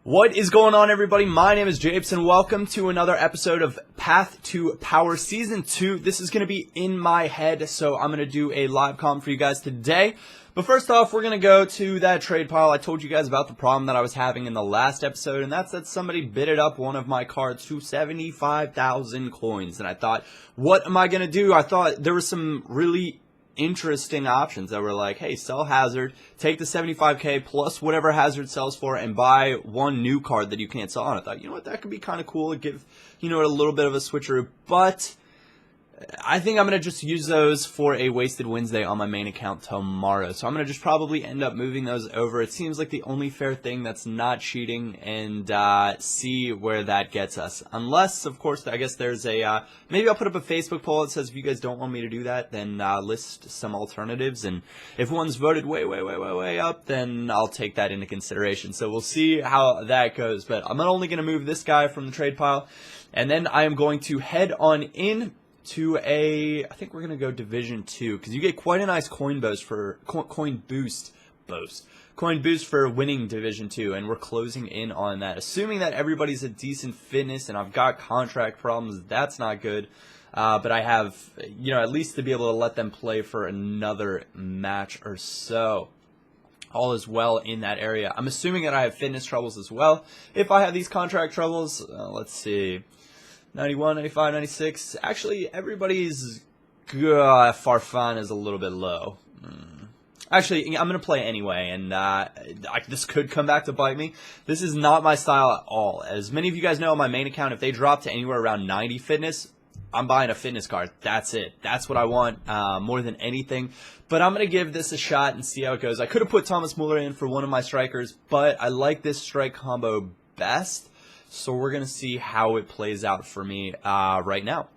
What is going on, everybody? My name is Japes, and welcome to another episode of Path to Power Season 2. This is going to be in my head, so I'm going to do a live comm for you guys today. But first off, we're going to go to that trade pile. I told you guys about the problem that I was having in the last episode, and that's that somebody bidded up one of my cards to 75,000 coins. And I thought, what am I going to do? I thought there were some really interesting options that were like, hey, sell Hazard, take the 75k plus whatever Hazard sells for, and buy one new card that you can't sell on. I thought, you know what, that could be kind of cool, give, you know, a little bit of a switcheroo, but I think I'm going to just use those for a Wasted Wednesday on my main account tomorrow. So I'm going to just probably end up moving those over. It seems like the only fair thing that's not cheating, and see where that gets us. Unless, of course, I guess there's a, maybe I'll put up a Facebook poll that says if you guys don't want me to do that, then list some alternatives. And if one's voted way up, then I'll take that into consideration. So we'll see how that goes. But I'm not only going to move this guy from the trade pile, and then I am going to head on in to I think we're going to go Division 2, because you get quite a nice coin boost for winning Division 2, and we're closing in on that. Assuming that everybody's at decent fitness, and I've got contract problems, that's not good. But I have, you know, at least to be able to let them play for another match or so. All is well in that area. I'm assuming that I have fitness troubles as well. If I have these contract troubles, let's see. 91, 95, 96. Actually, everybody's Farfan is a little bit low. Actually, I'm going to play anyway, and this could come back to bite me. This is not my style at all. As many of you guys know on my main account, if they drop to anywhere around 90 fitness, I'm buying a fitness card. That's it. That's what I want more than anything. But I'm going to give this a shot and see how it goes. I could have put Thomas Muller in for one of my strikers, but I like this strike combo best. So we're going to see how it plays out for me right now.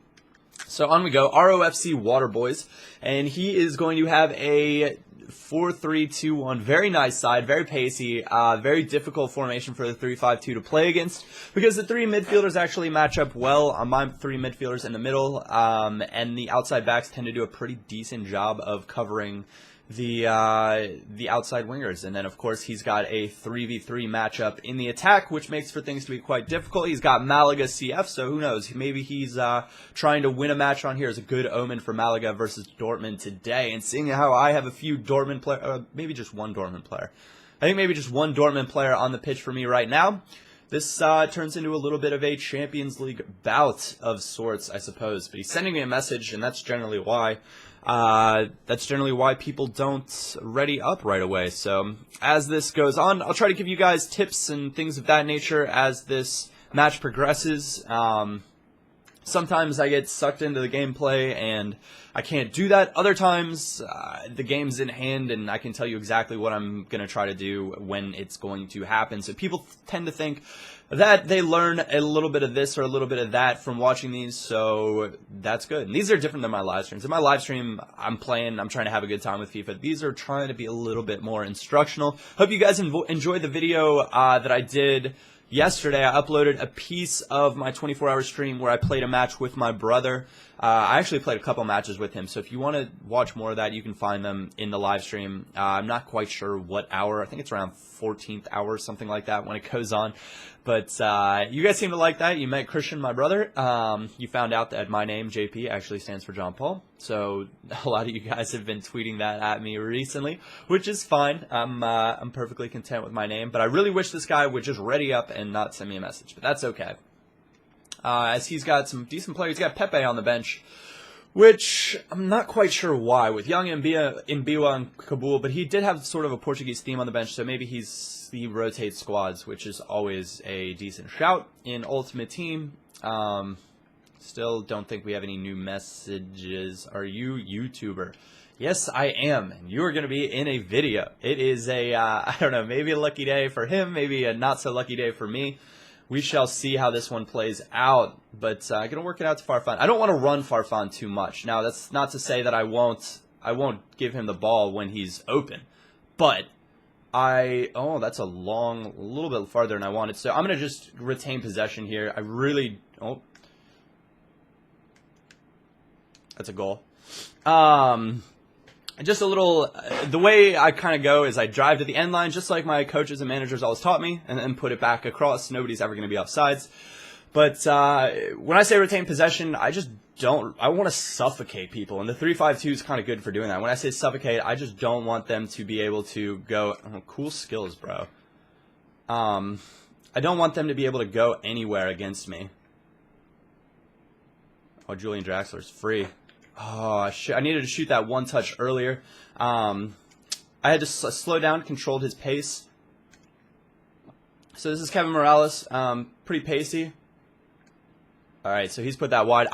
So on we go. ROFC Waterboys. And he is going to have a 4-3-2-1. Very nice side. Very pacey. Very difficult formation for the 3-5-2 to play against, because the three midfielders actually match up well on my three midfielders in the middle. And the outside backs tend to do a pretty decent job of covering the outside wingers. And then, of course, he's got a 3v3 matchup in the attack, which makes for things to be quite difficult. He's got Malaga CF, so who knows? Maybe he's trying to win a match on here is a good omen for Malaga versus Dortmund today. And seeing how I have a few Dortmund players, maybe just one Dortmund player. I think maybe just one Dortmund player on the pitch for me right now. This turns into a little bit of a Champions League bout of sorts, I suppose. But he's sending me a message, and that's generally why. People don't ready up right away. So as this goes on, I'll try to give you guys tips and things of that nature as this match progresses. Sometimes I get sucked into the gameplay and I can't do that. Other times the game's in hand and I can tell you exactly what I'm going to try to do when it's going to happen. So people tend to think that they learn a little bit of this or a little bit of that from watching these, so that's good. And these are different than my live streams. In my live stream, I'm trying to have a good time with FIFA. These are trying to be a little bit more instructional. Hope you guys enjoyed the video that I did yesterday. I uploaded a piece of my 24-hour stream where I played a match with my brother. I actually played a couple matches with him, so if you want to watch more of that, you can find them in the live stream. I'm not quite sure what hour. I think it's around 14th hour, something like that, when it goes on. But you guys seem to like that. You met Christian, my brother. You found out that my name, JP, actually stands for John Paul. So a lot of you guys have been tweeting that at me recently, which is fine. I'm perfectly content with my name. But I really wish this guy would just ready up and not send me a message. But that's okay. As he's got some decent players. He's got Pepe on the bench, which I'm not quite sure why, with Young Mbiwa and Kabul, but he did have sort of a Portuguese theme on the bench, so maybe he rotates squads, which is always a decent shout in Ultimate Team. Still don't think we have any new messages. Are you YouTuber? Yes, I am, and you are going to be in a video. It is a, I don't know, maybe a lucky day for him, maybe a not-so-lucky day for me. We shall see how this one plays out, but I'm going to work it out to Farfan. I don't want to run Farfan too much. Now, that's not to say that I won't give him the ball when he's open, but oh, that's a little bit farther than I wanted. So I'm going to just retain possession here. That's a goal. just a little, the way I kind of go is I drive to the end line, just like my coaches and managers always taught me, and then put it back across. Nobody's ever going to be offsides. But when I say retain possession, I just don't, I want to suffocate people, and the 3-5-2 is kind of good for doing that. When I say suffocate, I just don't want them to be able to go, oh, cool skills, bro. I don't want them to be able to go anywhere against me. Oh, Julian Draxler's free. Oh, shit. I needed to shoot that one touch earlier. I had to slow down, controlled his pace. So this is Kevin Morales, pretty pacey. All right, so he's put that wide.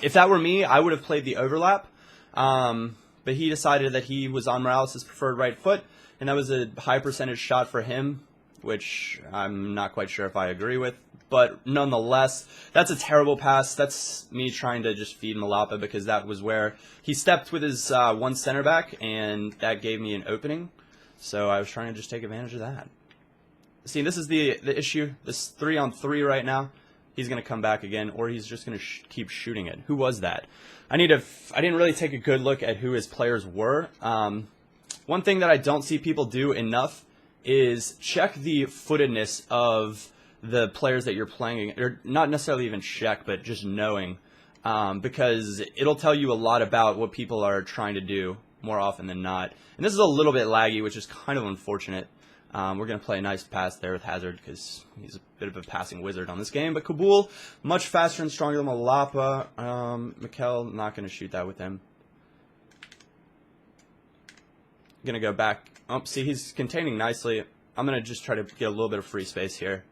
If that were me, I would have played the overlap. But he decided that he was on Morales' preferred right foot, and that was a high percentage shot for him, which I'm not quite sure if I agree with. But nonetheless, that's a terrible pass. That's me trying to just feed Malapa, because that was where he stepped with his one center back, and that gave me an opening. So I was trying to just take advantage of that. See, this is the issue. This 3-on-3 right now. He's going to come back again, or he's just going to keep shooting it. Who was that? I didn't really take a good look at who his players were. One thing that I don't see people do enough is check the footedness of the players that you're playing, or not necessarily even check, but just knowing, because it'll tell you a lot about what people are trying to do more often than not. And this is a little bit laggy, which is kind of unfortunate. We're going to play a nice pass there with Hazard, because he's a bit of a passing wizard on this game. But Kabul, much faster and stronger than Malapa. Mikel, not going to shoot that with him. Going to go back. Oh, see, he's containing nicely. I'm going to just try to get a little bit of free space here.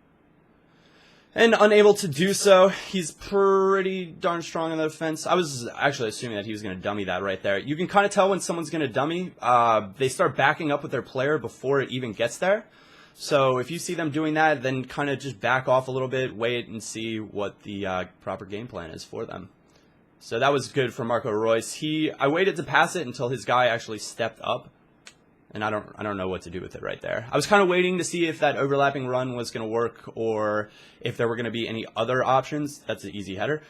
And unable to do so. He's pretty darn strong in the defense. I was actually assuming that he was going to dummy that right there. You can kind of tell when someone's going to dummy. They start backing up with their player before it even gets there. So if you see them doing that, then kind of just back off a little bit, wait and see what the proper game plan is for them. So that was good for Marco Reus. I waited to pass it until his guy actually stepped up. And I don't know what to do with it right there. I was kind of waiting to see if that overlapping run was going to work, or if there were going to be any other options. That's an easy header.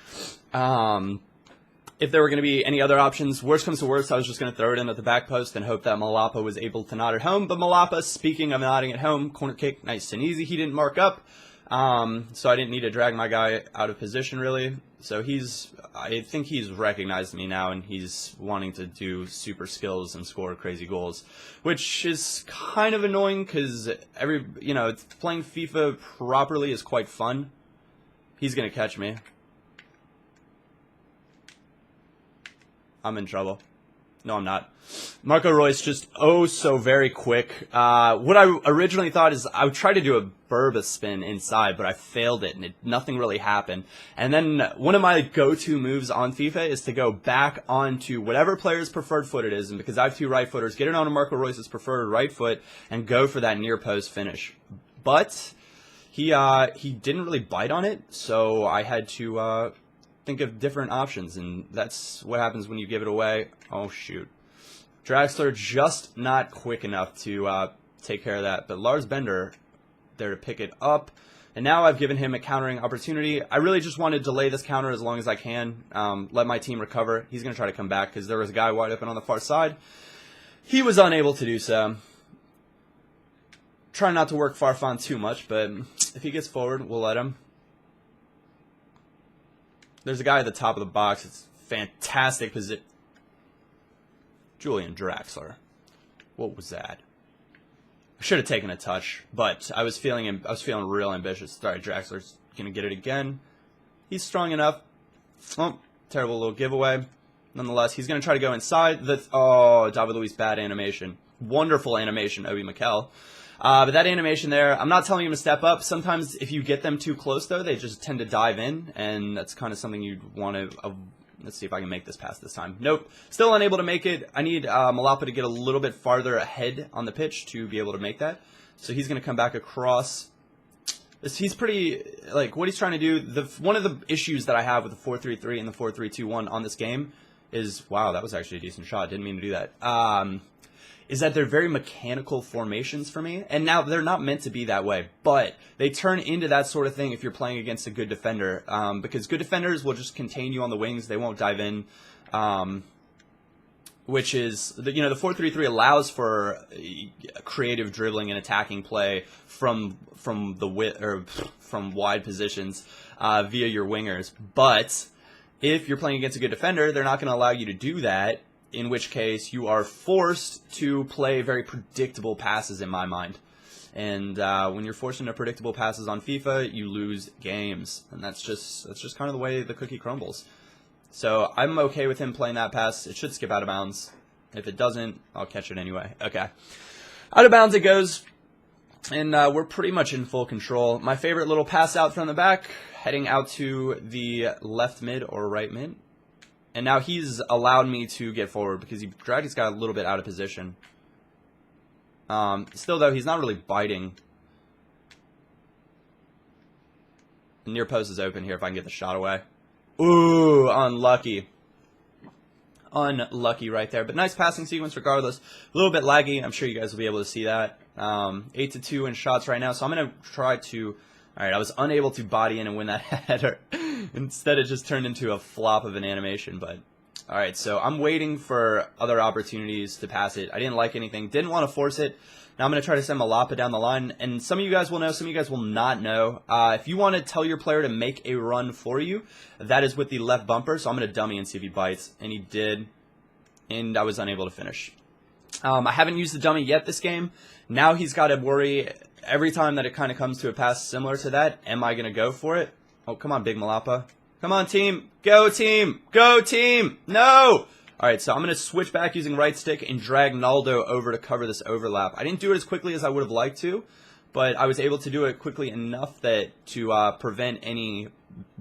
If there were going to be any other options, worst comes to worst, I was just going to throw it in at the back post and hope that Malapa was able to nod it home. But Malapa, speaking of nodding it home, corner kick, nice and easy. He didn't mark up, so I didn't need to drag my guy out of position, really. So I think he's recognized me now, and he's wanting to do super skills and score crazy goals, which is kind of annoying, because playing FIFA properly is quite fun. He's going to catch me. I'm in trouble. No, I'm not. Marco Reus just so very quick. What I originally thought is I would try to do a Burba spin inside, but I failed it, and nothing really happened. And then one of my go-to moves on FIFA is to go back onto whatever player's preferred foot it is, and because I have two right footers, get it onto Marco Reus's preferred right foot and go for that near post finish. But he didn't really bite on it, so I had to think of different options, and that's what happens when you give it away. Oh, shoot. Draxler just not quick enough to take care of that, but Lars Bender there to pick it up, and now I've given him a countering opportunity. I really just want to delay this counter as long as I can, let my team recover. He's going to try to come back, because there was a guy wide open on the far side. He was unable to do so. Try not to work Farfan too much, but if he gets forward, we'll let him. There's a guy at the top of the box. It's fantastic position. Julian Draxler. What was that? I should have taken a touch, but I was feeling real ambitious. Sorry, Draxler's gonna get it again. He's strong enough. Oh, terrible little giveaway. Nonetheless, he's gonna try to go inside. David Luiz, bad animation. Wonderful animation, Obi Mikel. But that animation there, I'm not telling him to step up. Sometimes if you get them too close, though, they just tend to dive in, and that's kind of something you'd want to... let's see if I can make this pass this time. Nope. Still unable to make it. I need Malapa to get a little bit farther ahead on the pitch to be able to make that. So he's going to come back across. He's pretty... what he's trying to do... One of the issues that I have with the 4-3-3 and the 4-3-2-1 on this game is... Wow, that was actually a decent shot. Didn't mean to do that. Is that they're very mechanical formations for me. And now they're not meant to be that way, but they turn into that sort of thing if you're playing against a good defender, because good defenders will just contain you on the wings. They won't dive in, which is, the 4-3-3 allows for creative dribbling and attacking play from wide positions via your wingers. But if you're playing against a good defender, they're not going to allow you to do that, in which case you are forced to play very predictable passes in my mind. And when you're forced into predictable passes on FIFA, you lose games, and that's just kind of the way the cookie crumbles. So I'm okay with him playing that pass. It should skip out of bounds. If it doesn't, I'll catch it anyway. Okay, out of bounds it goes, and we're pretty much in full control. My favorite little pass out from the back, heading out to the left mid or right mid, and now he's allowed me to get forward because Dragi's got a little bit out of position. Still, though, he's not really biting. The near post is open here if I can get the shot away. Ooh, unlucky. Unlucky right there. But nice passing sequence regardless. A little bit laggy. I'm sure you guys will be able to see that. 8-2 in shots right now. So I'm going to try to... Alright, I was unable to body in and win that header. Instead, it just turned into a flop of an animation, but... Alright, so I'm waiting for other opportunities to pass it. I didn't like anything. Didn't want to force it. Now I'm going to try to send Malapa down the line. And some of you guys will know, some of you guys will not know. If you want to tell your player to make a run for you, that is with the left bumper. So I'm going to dummy and see if he bites. And he did. And I was unable to finish. I haven't used the dummy yet this game. Now he's got to worry every time that it kind of comes to a pass similar to that. Am I going to go for it? Oh, come on, big Malapa. Come on, team. Go, team. Go, team. No. All right, so I'm going to switch back using right stick and drag Naldo over to cover this overlap. I didn't do it as quickly as I would have liked to, but I was able to do it quickly enough that to prevent any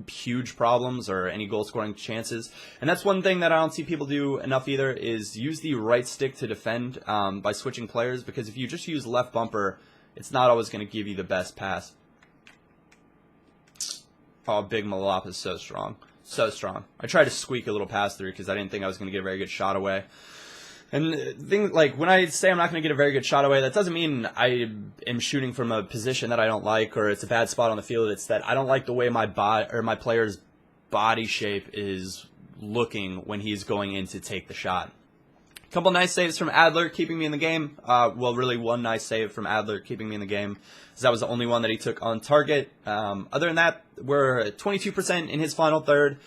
huge problems or any goal-scoring chances. And that's one thing that I don't see people do enough either, is use the right stick to defend by switching players, because if you just use left bumper, it's not always going to give you the best pass. Oh, big Malapa is so strong. So strong. I tried to squeak a little pass through because I didn't think I was going to get a very good shot away. And things like, when I say I'm not going to get a very good shot away, that doesn't mean I am shooting from a position that I don't like or it's a bad spot on the field. It's that I don't like the way my player's body shape is looking when he's going in to take the shot. A couple nice saves from Adler keeping me in the game. Well, really one nice save from Adler keeping me in the game, because that was the only one that he took on target. Other than that, we're 22% in his final third.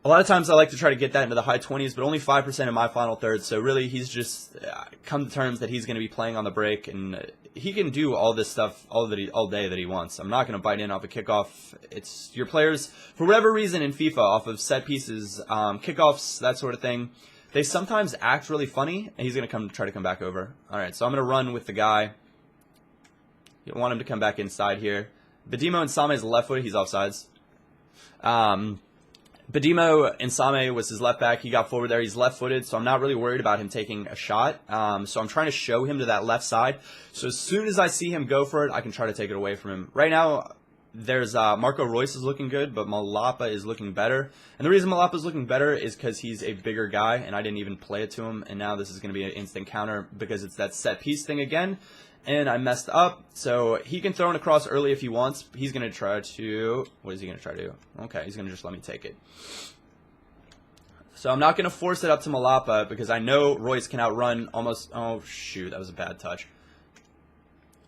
A lot of times I like to try to get that into the high 20s, but only 5% in my final third. So really, he's just come to terms that he's going to be playing on the break, and he can do all this stuff all day that he wants. I'm not going to bite in off a kickoff. It's your players, for whatever reason in FIFA, off of set pieces, kickoffs, that sort of thing. They sometimes act really funny, and he's going to try to come back over. All right, so I'm going to run with the guy. You want him to come back inside here. Badimo and Same is left foot. He's offsides. Badimo and Same was his left back. He got forward there. He's left-footed, so I'm not really worried about him taking a shot. So I'm trying to show him to that left side. So as soon as I see him go for it, I can try to take it away from him. Right now, there's Marco Reus is looking good, but Malapa is looking better. And the reason Malapa is looking better is because he's a bigger guy, and I didn't even play it to him. And now this is going to be an instant counter because it's that set piece thing again. And I messed up, so he can throw it across early if he wants. He's going to try to... What is he going to try to do? Okay, he's going to just let me take it. So I'm not going to force it up to Malapa because I know Royce can outrun almost... Oh, shoot, that was a bad touch.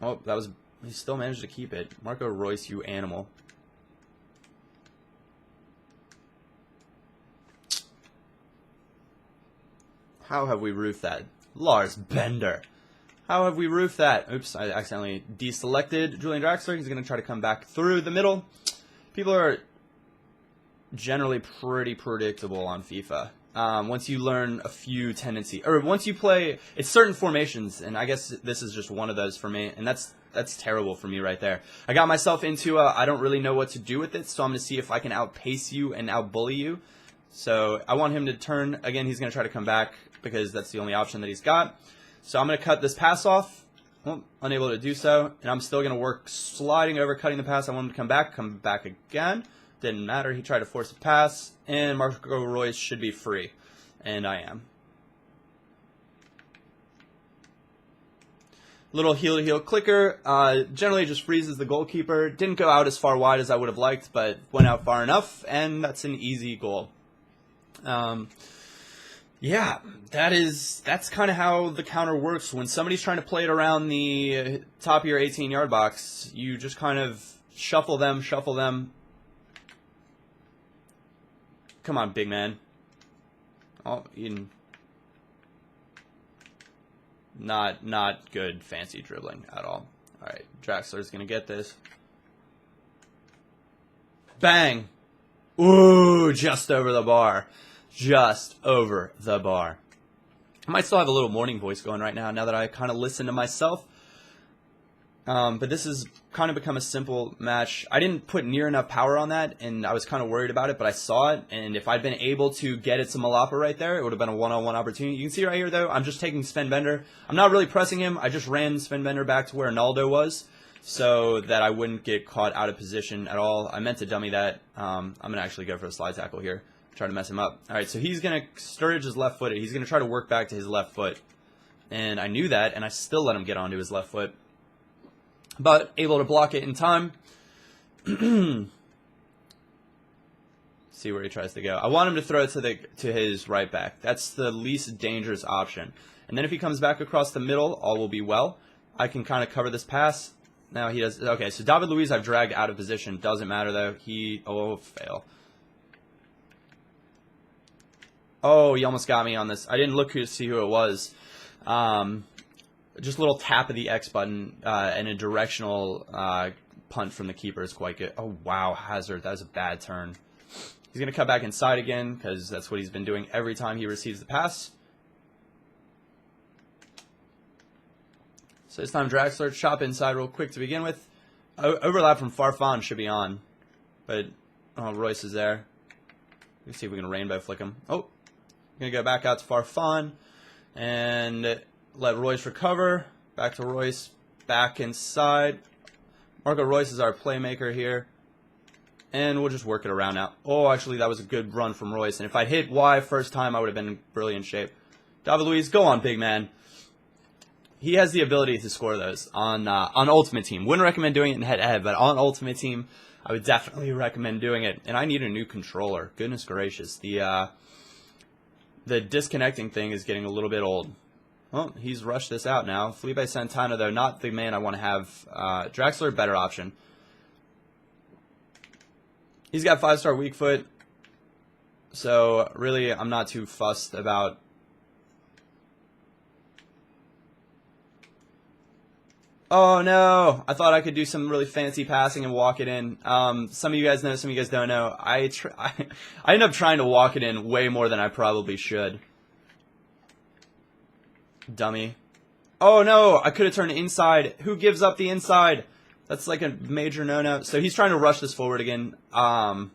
Oh, that was... He still managed to keep it. Marco Reus, you animal. How have we roofed that? Lars Bender. How have we roofed that? Oops, I accidentally deselected Julian Draxler. He's going to try to come back through the middle. People are generally pretty predictable on FIFA. Once you learn a few tendencies, or once you play, it's certain formations, and I guess this is just one of those for me, and that's terrible for me right there. I got myself into I don't really know what to do with it, so I'm going to see if I can outpace you and outbully you. So I want him to turn. Again, he's going to try to come back because that's the only option that he's got. So I'm going to cut this pass off. Well, unable to do so, and I'm still going to work sliding over, cutting the pass. I want him to come back again. Didn't matter. He tried to force a pass, and Marco Reus should be free, and I am. Little heel-to-heel clicker. Generally just freezes the goalkeeper. Didn't go out as far wide as I would have liked, but went out far enough, and that's an easy goal. Yeah, that's kind of how the counter works. When somebody's trying to play it around the top of your 18-yard box, you just kind of shuffle them. Come on, big man. Oh, not good fancy dribbling at all. All right, Draxler's going to get this. Bang! Ooh, just over the bar. Just over the bar. I might still have a little morning voice going right now that I kind of listen to myself. But this has kind of become a simple match. I didn't put near enough power on that, and I was kind of worried about it, but I saw it, and if I'd been able to get it to Malapa right there, it would have been a one-on-one opportunity. You can see right here, though, I'm just taking Sven Bender. I'm not really pressing him. I just ran Sven Bender back to where Naldo was so that I wouldn't get caught out of position at all. I meant to dummy that. I'm going to actually go for a slide tackle here. Try to mess him up. All right, so he's going to Sturridge is left-footed. He's going to try to work back to his left foot. And I knew that, and I still let him get onto his left foot. But able to block it in time. See where he tries to go. I want him to throw it to his right back. That's the least dangerous option. And then if he comes back across the middle, all will be well. I can kind of cover this pass. Now he does. Okay, so David Luiz I've dragged out of position. Doesn't matter, though. Fail. Oh, he almost got me on this. I didn't look to see who it was. Just a little tap of the X button and a directional punt from the keeper is quite good. Oh, wow, Hazard. That was a bad turn. He's going to cut back inside again because that's what he's been doing every time he receives the pass. So this time Draxler, chop inside real quick to begin with. Overlap from Farfan should be on. But Royce is there. Let's see if we can rainbow flick him. Oh, going to go back out to Farfan. And let Royce recover. Back to Royce. Back inside. Marco Royce is our playmaker here. And we'll just work it around now. Oh, actually, that was a good run from Royce. And if I'd hit Y first time, I would have been in brilliant shape. David Luiz, go on, big man. He has the ability to score those on Ultimate Team. Wouldn't recommend doing it in head-to-head, but on Ultimate Team, I would definitely recommend doing it. And I need a new controller. Goodness gracious. The disconnecting thing is getting a little bit old. Well, he's rushed this out now. Felipe Santana, though, not the man I want to have. Draxler, better option. He's got 5-star weak foot. So, really, I'm not too fussed about... Oh, no. I thought I could do some really fancy passing and walk it in. Some of you guys know, some of you guys don't know. I end up trying to walk it in way more than I probably should. Dummy. Oh, no. I could have turned inside. Who gives up the inside? That's like a major no-no. So he's trying to rush this forward again. I'm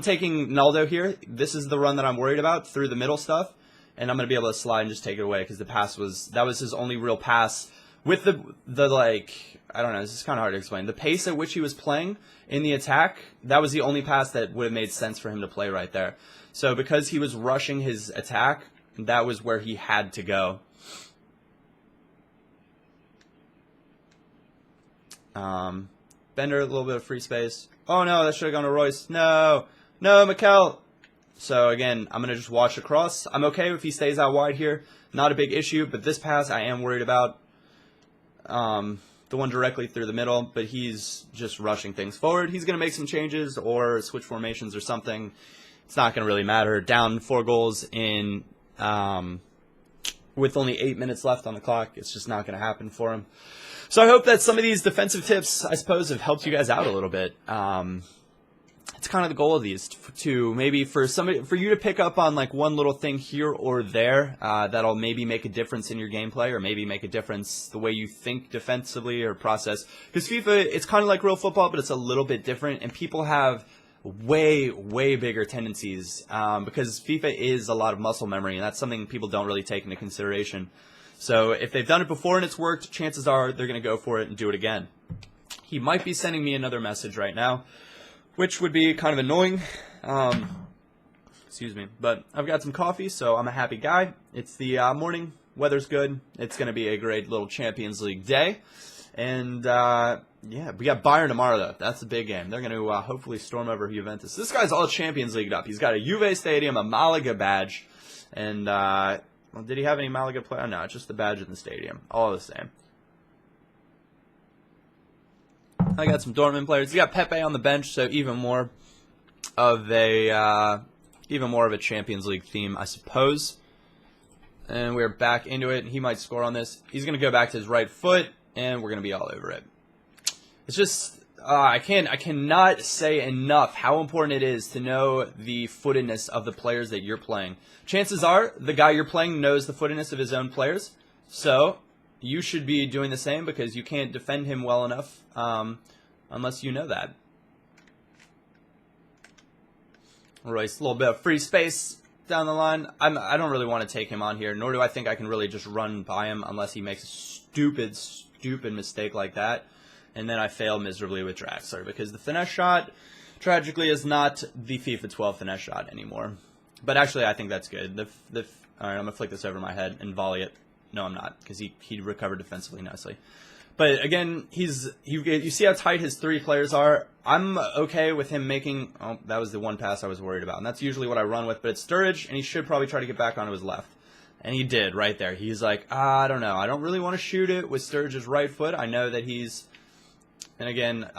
taking Naldo here. This is the run that I'm worried about through the middle stuff. And I'm going to be able to slide and just take it away because that was his only real pass. With the like, I don't know, this is kind of hard to explain. The pace at which he was playing in the attack, that was the only pass that would have made sense for him to play right there. So because he was rushing his attack, that was where he had to go. Bender, a little bit of free space. Oh no, that should have gone to Royce. No, Mikel. So again, I'm going to just watch across. I'm okay if he stays out wide here. Not a big issue, but this pass I am worried about. The one directly through the middle, but he's just rushing things forward. He's going to make some changes or switch formations or something. It's not going to really matter. Down 4 goals in with only 8 minutes left on the clock. It's just not going to happen for him. So I hope that some of these defensive tips, I suppose, have helped you guys out a little bit. It's kind of the goal of these, to maybe for you to pick up on like one little thing here or there that'll maybe make a difference in your gameplay, or maybe make a difference the way you think defensively or process. Because FIFA, it's kind of like real football, but it's a little bit different, and people have way bigger tendencies because FIFA is a lot of muscle memory, and that's something people don't really take into consideration. So if they've done it before and it's worked, chances are they're going to go for it and do it again. He might be sending me another message right now, which would be kind of annoying. Excuse me. But I've got some coffee, so I'm a happy guy. It's the morning. Weather's good. It's going to be a great little Champions League day. And, yeah, we got Bayern tomorrow, though. That's a big game. They're going to hopefully storm over Juventus. This guy's all Champions Leagued up. He's got a Juve stadium, a Malaga badge, And, well, did he have any Malaga play? Oh, no, it's just the badge in the stadium. All the same. I got some Dortmund players. You got Pepe on the bench, so even more of a Champions League theme, I suppose. And we're back into it. He might score on this. He's going to go back to his right foot, and we're going to be all over it. It's just I cannot say enough how important it is to know the footedness of the players that you're playing. Chances are the guy you're playing knows the footedness of his own players, so you should be doing the same because you can't defend him well enough unless you know that. Royce, a little bit of free space down the line. I don't really want to take him on here, nor do I think I can really just run by him unless he makes a stupid mistake like that. And then I fail miserably with Draxler because the finesse shot, tragically, is not the FIFA 12 finesse shot anymore. But actually, I think that's good. All right, I'm going to flick this over my head and volley it. No, I'm not, because he recovered defensively nicely. But again, you see how tight his three players are. I'm okay with him making. Oh, that was the one pass I was worried about, and that's usually what I run with. But it's Sturridge, and he should probably try to get back onto his left, and he did right there. He's like, I don't know. I don't really want to shoot it with Sturridge's right foot. I know that he's. And again,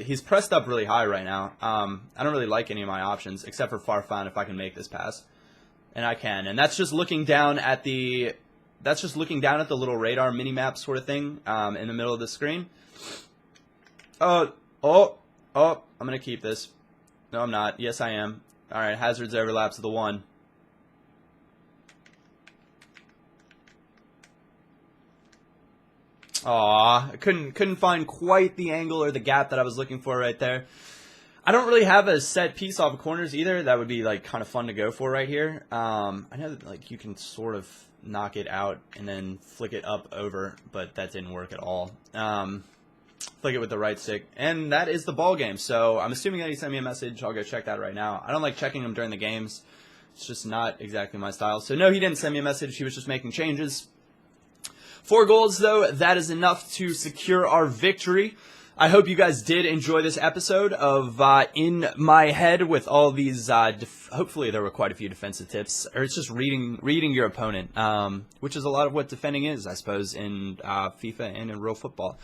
he's pressed up really high right now. I don't really like any of my options except for Farfan if I can make this pass. And I can. And that's just looking down at the little radar mini-map sort of thing in the middle of the screen. I'm going to keep this. No, I'm not. Yes, I am. All right, Hazard's overlaps the one. Aw, I couldn't find quite the angle or the gap that I was looking for right there. I don't really have a set piece off of corners either. That would be like kind of fun to go for right here. I know that like you can sort of knock it out and then flick it up over, but that didn't work at all. Flick it with the right stick, and that is the ball game. So I'm assuming that he sent me a message. I'll go check that right now. I don't like checking them during the games. It's just not exactly my style. So no, he didn't send me a message. He was just making changes. 4 goals, though, that is enough to secure our victory. I hope you guys did enjoy this episode of In My Head with all these, hopefully there were quite a few defensive tips, or it's just reading your opponent, which is a lot of what defending is, I suppose, in FIFA and in real football.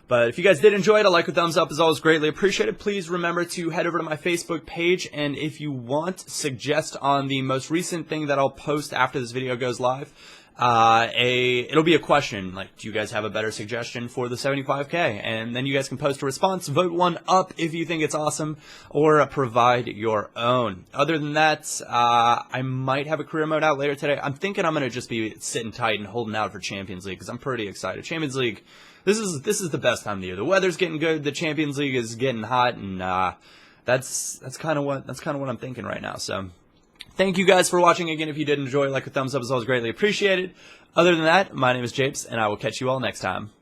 But if you guys did enjoy it, a like or thumbs up is always greatly appreciated. Please remember to head over to my Facebook page, and if you want, suggest on the most recent thing that I'll post after this video goes live. It'll be a question, like, do you guys have a better suggestion for the 75K? And then you guys can post a response, vote one up if you think it's awesome, or provide your own. Other than that, I might have a career mode out later today. I'm thinking I'm going to just be sitting tight and holding out for Champions League, because I'm pretty excited. Champions League, this is the best time of the year. The weather's getting good, the Champions League is getting hot, and, that's kind of what I'm thinking right now, so. Thank you guys for watching. Again, if you did enjoy, like a thumbs up is always greatly appreciated. Other than that, my name is Japes, and I will catch you all next time.